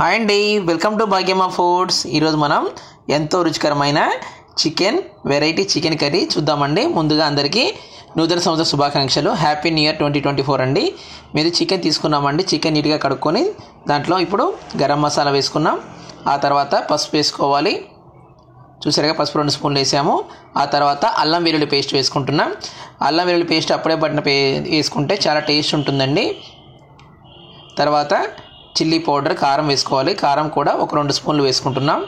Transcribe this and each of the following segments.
Hi అండి, welcome to Bhagyamma foods. ఈరోజు మనం ఎంతో రుచికరమైన చికెన్ వెరైటీ చికెన్ కర్రీ చూద్దామండి. ముందుగా అందరికీ నూతన సంవత్సర శుభాకాంక్షలు. హ్యాపీ న్యూ ఇయర్ 2024 అండి. మీరు చికెన్ తీసుకున్నామండి. చికెన్ నీట్గా కడుక్కొని దాంట్లో ఇప్పుడు గరం మసాలా వేసుకున్నాం. ఆ తర్వాత పసుపు వేసుకోవాలి. చూసారుగా పసుపు 2 స్పూన్లు వేసాము. ఆ తర్వాత అల్లం వెల్లుల్లి పేస్ట్ వేసుకుంటున్నాం. అల్లం వెల్లుల్లి పేస్ట్ అప్పుడే పట్టిన వేసుకుంటే చాలా టేస్ట్ ఉంటుందండి. తర్వాత చిల్లీ పౌడర్ కారం వేసుకోవాలి. కారం కూడా ఒక 2 స్పూన్లు వేసుకుంటున్నాం.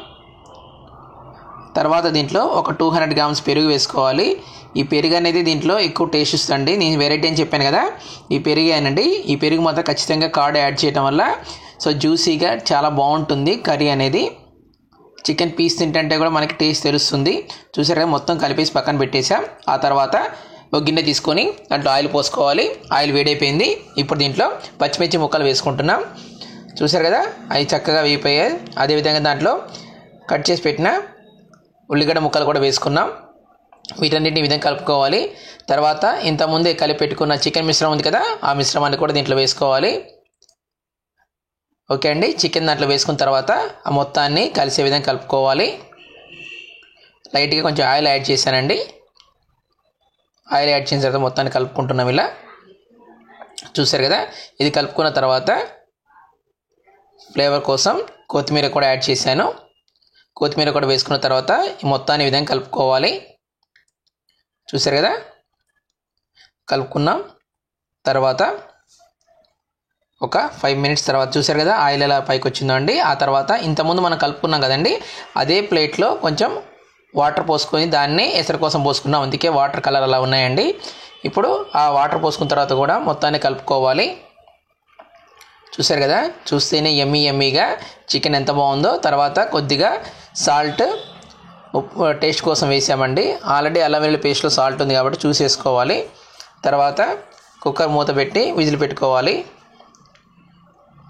తర్వాత దీంట్లో ఒక 200 గ్రామ్స్ పెరుగు వేసుకోవాలి. ఈ పెరుగు అనేది దీంట్లో ఎక్కువ టేస్ట్ ఇస్తుంది. నేను వెరైటీ అని చెప్పాను కదా, ఈ పెరుగు అనండి. ఈ పెరుగు మాత్రం ఖచ్చితంగా కర్డ్ యాడ్ చేయడం వల్ల జ్యూసీగా చాలా బాగుంటుంది కర్రీ అనేది. చికెన్ పీస్ తింటే కూడా మనకి టేస్ట్ తెలుస్తుంది. చూసారు కదా, మొత్తం కలిపేసి పక్కన పెట్టేసాం. ఆ తర్వాత ఒక గిన్నె తీసుకొని దాంట్లో ఆయిల్ పోసుకోవాలి. ఆయిల్ వేడైపోయింది. ఇప్పుడు దీంట్లో పచ్చిమిర్చి ముక్కలు వేసుకుంటున్నాం. చూసారు కదా, అవి చక్కగా వేగిపోయాయి. అదేవిధంగా దాంట్లో కట్ చేసి పెట్టిన ఉల్లిగడ్డ ముక్కలు కూడా వేసుకున్నాం. వీటన్నిటిని ఈ విధంగా కలుపుకోవాలి. తర్వాత ఇంతకుముందే కలిపి పెట్టుకున్న చికెన్ మిశ్రమం ఉంది కదా, ఆ మిశ్రమాన్ని కూడా దీంట్లో వేసుకోవాలి. ఓకే అండి, చికెన్ దాంట్లో వేసుకున్న తర్వాత ఆ మొత్తాన్ని కలిసే విధంగా కలుపుకోవాలి. లైట్గా కొంచెం ఆయిల్ యాడ్ చేశానండి. ఆయిల్ యాడ్ చేసిన తర్వాత మొత్తాన్ని కలుపుకుంటున్నాం ఇలా. చూసారు కదా, ఇది కలుపుకున్న తర్వాత ఫ్లేవర్ కోసం కొత్తిమీర కూడా యాడ్ చేశాను. కొత్తిమీర కూడా వేసుకున్న తర్వాత ఈ మొత్తాన్ని ఈ విధంగా కలుపుకోవాలి. చూసారు కదా, కలుపుకున్నాం. తర్వాత ఒక 5 మినిట్స్ తర్వాత చూసారు కదా ఆయిల్ ఎలా పైకి వచ్చిందో అండి. ఆ తర్వాత ఇంతకుముందు మనం కలుపుకున్నాం కదండి, అదే ప్లేట్లో కొంచెం వాటర్ పోసుకొని దాన్ని ఎసరు కోసం పోసుకున్నాం. అందుకే వాటర్ కలర్ అలా ఉన్నాయండి. ఇప్పుడు ఆ వాటర్ పోసుకున్న తర్వాత కూడా మొత్తాన్ని కలుపుకోవాలి. చూసారు కదా, చూస్తేనే యమ్మీగా చికెన్ ఎంత బాగుందో. తర్వాత కొద్దిగా సాల్ట్ ఉప్పు టేస్ట్ కోసం వేసామండి. ఆల్రెడీ అల్లం వెల్లుల్లి పేస్ట్లో సాల్ట్ ఉంది కాబట్టి చూసేసుకోవాలి. తర్వాత కుక్కర్ మూత పెట్టి విజిల్ పెట్టుకోవాలి.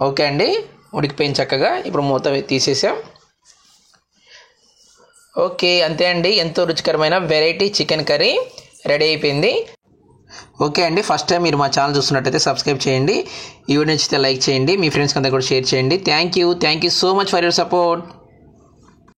ఓకే అండి, ఉడికిపోయింది చక్కగా. ఇప్పుడు మూత తీసేసాం. ఓకే, అంతే అండి, ఎంతో రుచికరమైన వెరైటీ చికెన్ కర్రీ రెడీ అయిపోయింది. ఓకే అండి, ఫస్ట్ టైం మీరు మా ఛానల్ చూస్తున్నట్టయితే సబ్స్క్రైబ్ చేయండి. ఈ వీడియో నచ్చితే లైక్ చేయండి. మీ ఫ్రెండ్స్కి అంతా కూడా షేర్ చేయండి. Thank you so much for your support.